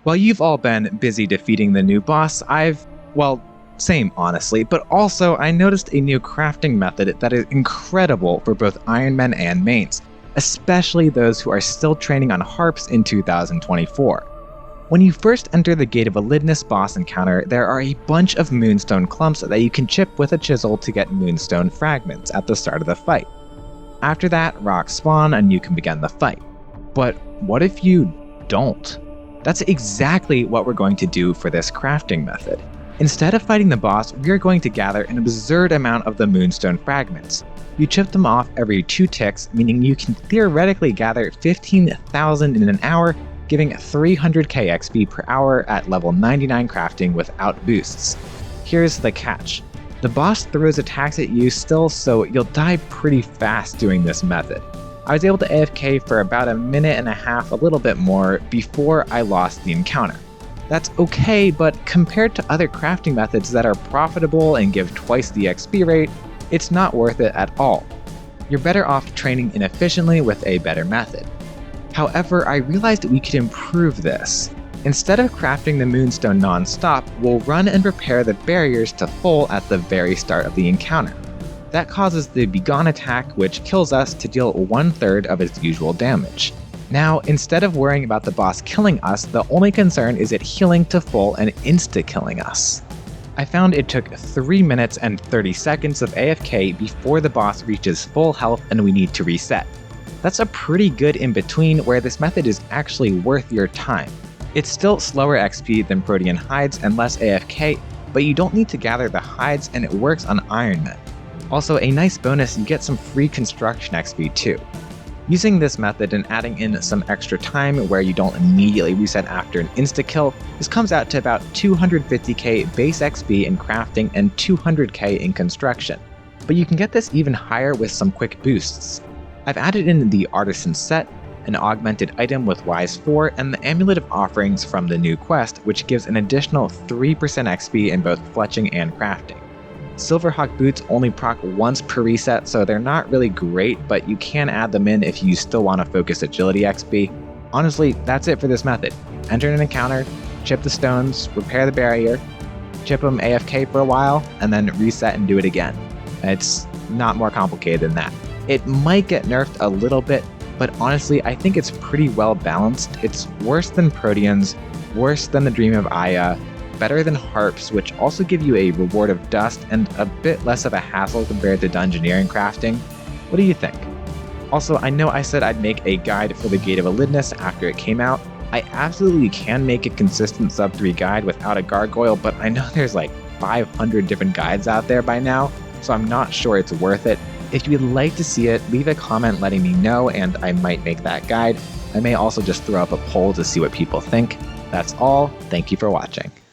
While you've all been busy defeating the new boss, same honestly, but also I noticed a new crafting method that is incredible for both ironmen and mains, especially those who are still training on harps in 2024. When you first enter the Gate of Elidinis boss encounter, there are a bunch of moonstone clumps that you can chip with a chisel to get moonstone fragments at the start of the fight. After that, rocks spawn and you can begin the fight. But what if you don't? That's exactly what we're going to do for this crafting method. Instead of fighting the boss, we are going to gather an absurd amount of the moonstone fragments. You chip them off every 2 ticks, meaning you can theoretically gather 15,000 in an hour, giving 300k XP per hour at level 99 crafting without boosts. Here's the catch. The boss throws attacks at you still, so you'll die pretty fast doing this method. I was able to AFK for about a minute and a half, a little bit more, before I lost the encounter. That's okay, but compared to other crafting methods that are profitable and give twice the XP rate, it's not worth it at all. You're better off training inefficiently with a better method. However, I realized we could improve this. Instead of crafting the moonstone non-stop, we'll run and repair the barriers to full at the very start of the encounter. That causes the Begone attack, which kills us, to deal 1/3 of its usual damage. Now, instead of worrying about the boss killing us, the only concern is it healing to full and insta-killing us. I found it took 3 minutes and 30 seconds of AFK before the boss reaches full health and we need to reset. That's a pretty good in-between where this method is actually worth your time. It's still slower XP than Protean hides and less AFK, but you don't need to gather the hides and it works on ironmen. Also, a nice bonus, you get some free construction XP too. Using this method and adding in some extra time where you don't immediately reset after an insta-kill, this comes out to about 250k base XP in crafting and 200k in construction. But you can get this even higher with some quick boosts. I've added in the Artisan set, an augmented item with Wise 4, and the Amulet of Offerings from the new quest, which gives an additional 3% XP in both fletching and crafting. Silverhawk boots only proc once per reset, so they're not really great, but you can add them in if you still want to focus agility XP. Honestly, that's it for this method. Enter an encounter, chip the stones, repair the barrier, chip them AFK for a while, and then reset and do it again. It's not more complicated than that. It might get nerfed a little bit, but honestly, I think it's pretty well balanced. It's worse than Proteans, worse than the Dream of Aya, better than harps, which also give you a reward of dust and a bit less of a hassle compared to dungeoneering crafting. What do you think? Also, I know I said I'd make a guide for the Gate of Elidinis after it came out. I absolutely can make a consistent sub 3 guide without a gargoyle, but I know there's like 500 different guides out there by now, so I'm not sure it's worth it. If you would like to see it, leave a comment letting me know and I might make that guide. I may also just throw up a poll to see what people think. That's all. Thank you for watching.